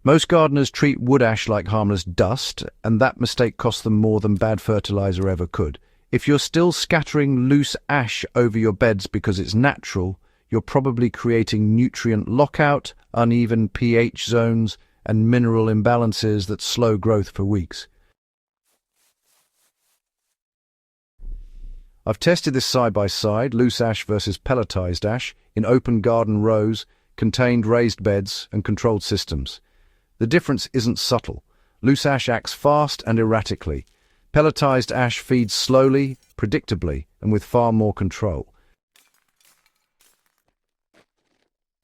Most gardeners treat wood ash like harmless dust, and that mistake costs them more than bad fertilizer ever could. If you're still scattering loose ash over your beds because it's natural, you're probably creating nutrient lockout, uneven pH zones, and mineral imbalances that slow growth for weeks. I've tested this side by side, loose ash versus pelletized ash, in open garden rows, contained raised beds, and controlled systems. The difference isn't subtle. Loose ash acts fast and erratically. Pelletized ash feeds slowly, predictably, and with far more control.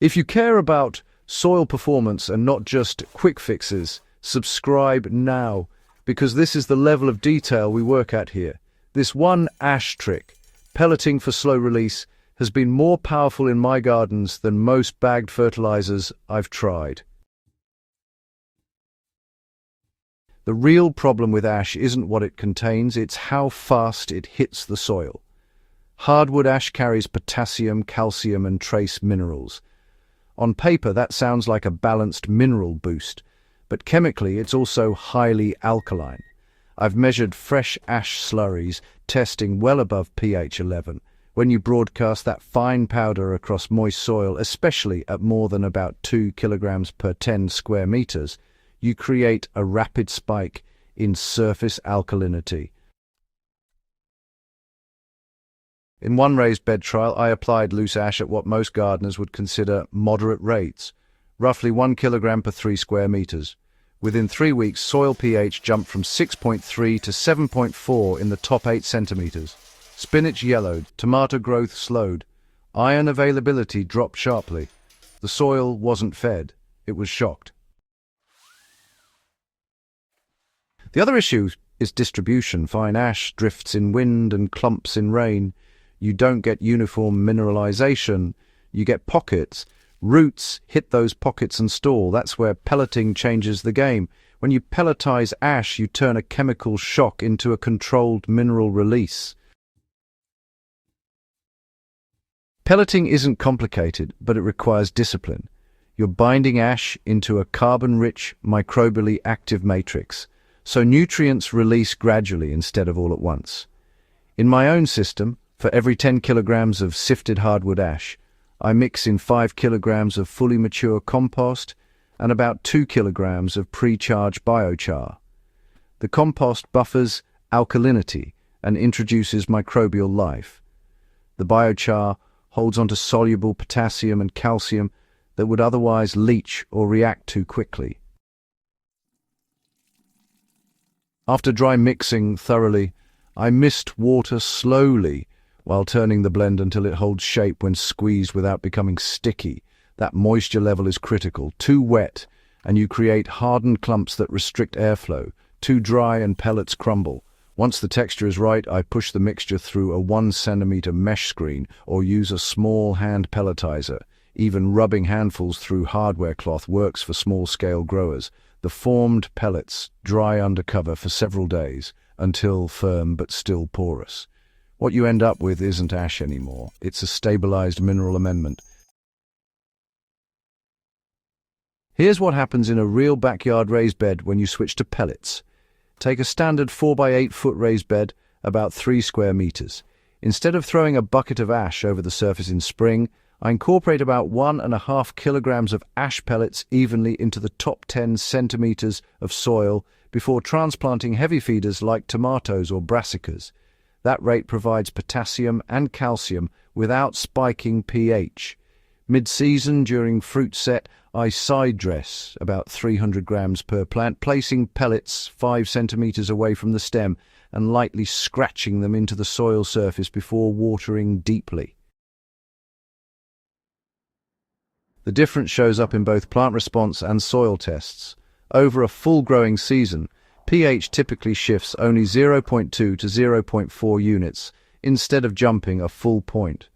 If you care about soil performance and not just quick fixes, subscribe now, because this is the level of detail we work at here. This one ash trick, pelleting for slow release, has been more powerful in my gardens than most bagged fertilizers I've tried. The real problem with ash isn't what it contains, it's how fast it hits the soil. Hardwood ash carries potassium, calcium, and trace minerals. On paper, that sounds like a balanced mineral boost, but chemically it's also highly alkaline. I've measured fresh ash slurries, testing well above pH 11. When you broadcast that fine powder across moist soil, especially at more than about 2 kilograms per 10 square meters, you create a rapid spike in surface alkalinity. In one raised bed trial, I applied loose ash at what most gardeners would consider moderate rates, roughly 1 kilogram per 3 square meters. Within 3 weeks, soil pH jumped from 6.3 to 7.4 in the top 8 centimeters. Spinach yellowed, tomato growth slowed, iron availability dropped sharply. The soil wasn't fed, it was shocked. The other issue is distribution. Fine ash drifts in wind and clumps in rain. You don't get uniform mineralization, you get pockets. Roots hit those pockets and stall. That's where pelleting changes the game. When you pelletize ash, you turn a chemical shock into a controlled mineral release. Pelleting isn't complicated, but it requires discipline. You're binding ash into a carbon-rich, microbially active matrix, so nutrients release gradually instead of all at once. In my own system, for every 10 kilograms of sifted hardwood ash, I mix in 5 kilograms of fully mature compost and about 2 kilograms of pre-charged biochar. The compost buffers alkalinity and introduces microbial life. The biochar holds onto soluble potassium and calcium that would otherwise leach or react too quickly. After dry mixing thoroughly, I mist water slowly while turning the blend until it holds shape when squeezed without becoming sticky. That moisture level is critical. Too wet, and you create hardened clumps that restrict airflow. Too dry and pellets crumble. Once the texture is right, I push the mixture through a 1 centimeter mesh screen or use a small hand pelletizer. Even rubbing handfuls through hardware cloth works for small-scale growers. The formed pellets dry under cover for several days until firm but still porous. What you end up with isn't ash anymore. It's a stabilized mineral amendment. Here's what happens in a real backyard raised bed when you switch to pellets. Take a standard 4 by 8 foot raised bed, about 3 square meters. Instead of throwing a bucket of ash over the surface in spring, I incorporate about 1.5 kilograms of ash pellets evenly into the top 10 centimeters of soil before transplanting heavy feeders like tomatoes or brassicas. That rate provides potassium and calcium without spiking pH. Mid-season, during fruit set, I side dress about 300 grams per plant, placing pellets 5 centimeters away from the stem and lightly scratching them into the soil surface before watering deeply. The difference shows up in both plant response and soil tests. Over a full growing season, pH typically shifts only 0.2 to 0.4 units instead of jumping a full point.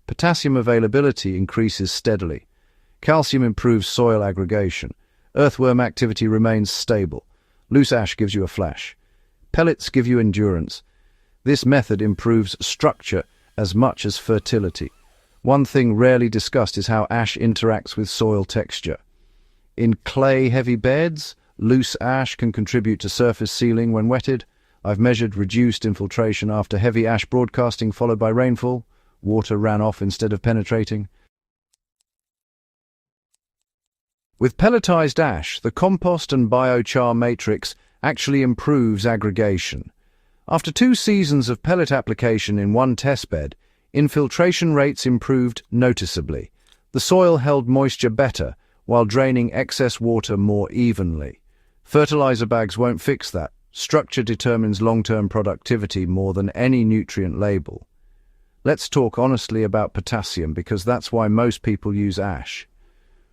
Potassium availability increases steadily. Calcium improves soil aggregation. Earthworm activity remains stable. Loose ash gives you a flash. Pellets give you endurance. This method improves structure as much as fertility. One thing rarely discussed is how ash interacts with soil texture. In clay-heavy beds, loose ash can contribute to surface sealing when wetted. I've measured reduced infiltration after heavy ash broadcasting followed by rainfall. Water ran off instead of penetrating. With pelletized ash, the compost and biochar matrix actually improves aggregation. After 2 seasons of pellet application in one test bed, infiltration rates improved noticeably. The soil held moisture better, while draining excess water more evenly. Fertilizer bags won't fix that. Structure determines long-term productivity more than any nutrient label. Let's talk honestly about potassium, because that's why most people use ash.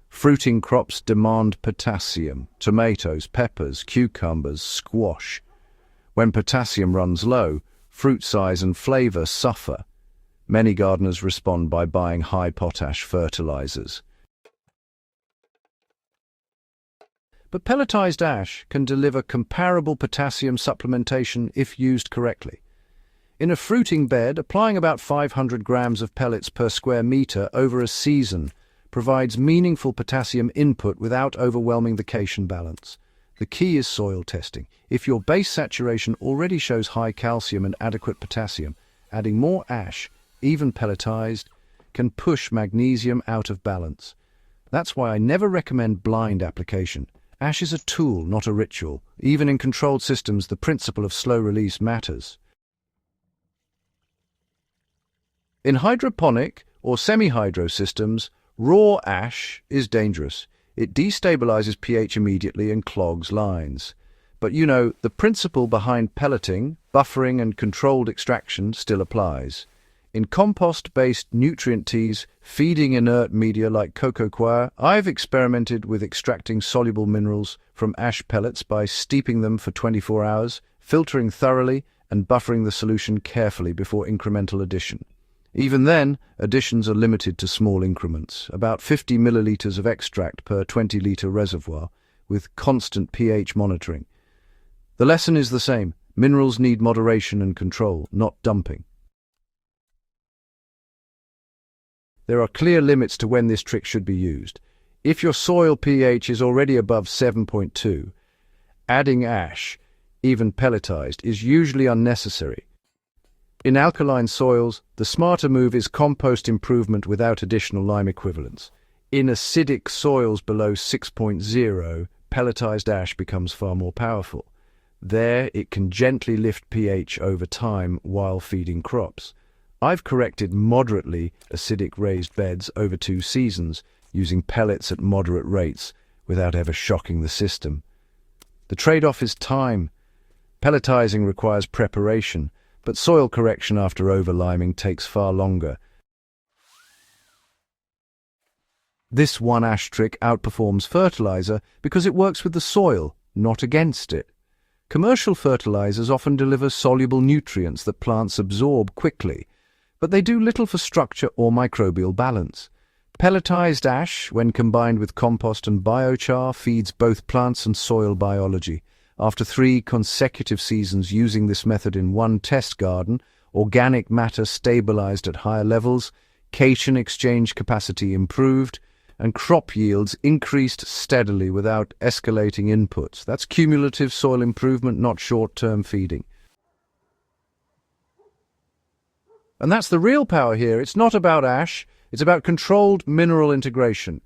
Fruiting crops demand potassium: tomatoes, peppers, cucumbers, squash. When potassium runs low, fruit size and flavor suffer. Many gardeners respond by buying high-potash fertilizers. But pelletized ash can deliver comparable potassium supplementation if used correctly. In a fruiting bed, applying about 500 grams of pellets per square meter over a season provides meaningful potassium input without overwhelming the calcium balance. The key is soil testing. If your base saturation already shows high calcium and adequate potassium, adding more ash, even pelletized, can push magnesium out of balance. That's why I never recommend blind application. Ash is a tool, not a ritual. Even in controlled systems, the principle of slow release matters. In hydroponic or semi-hydro systems, raw ash is dangerous. It destabilizes pH immediately and clogs lines. But the principle behind pelleting, buffering and controlled extraction still applies. In compost-based nutrient teas, feeding inert media like cocoa coir, I've experimented with extracting soluble minerals from ash pellets by steeping them for 24 hours, filtering thoroughly, and buffering the solution carefully before incremental addition. Even then, additions are limited to small increments, about 50 milliliters of extract per 20-liter reservoir, with constant pH monitoring. The lesson is the same: minerals need moderation and control, not dumping. There are clear limits to when this trick should be used. If your soil pH is already above 7.2, adding ash, even pelletized, is usually unnecessary. In alkaline soils, the smarter move is compost improvement without additional lime equivalents. In acidic soils below 6.0, pelletized ash becomes far more powerful. There, it can gently lift pH over time while feeding crops. I've corrected moderately acidic raised beds over 2 seasons, using pellets at moderate rates without ever shocking the system. The trade-off is time. Pelletizing requires preparation, but soil correction after overliming takes far longer. This one ash trick outperforms fertilizer because it works with the soil, not against it. Commercial fertilizers often deliver soluble nutrients that plants absorb quickly, but they do little for structure or microbial balance. Pelletized ash, when combined with compost and biochar, feeds both plants and soil biology. After 3 consecutive seasons using this method in one test garden, organic matter stabilized at higher levels, cation exchange capacity improved, and crop yields increased steadily without escalating inputs. That's cumulative soil improvement, not short-term feeding. And that's the real power here. It's not about ash, it's about controlled mineral integration.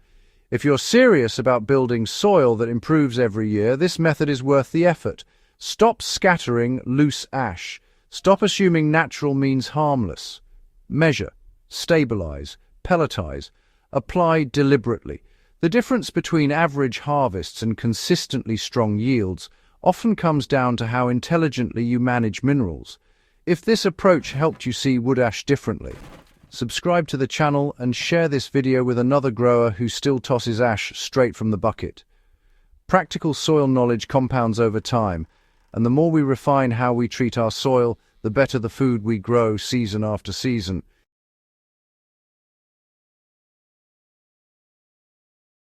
If you're serious about building soil that improves every year, this method is worth the effort. Stop scattering loose ash. Stop assuming natural means harmless. Measure, stabilize, pelletize, apply deliberately. The difference between average harvests and consistently strong yields often comes down to how intelligently you manage minerals. If this approach helped you see wood ash differently, subscribe to the channel and share this video with another grower who still tosses ash straight from the bucket. Practical soil knowledge compounds over time, and the more we refine how we treat our soil, the better the food we grow season after season.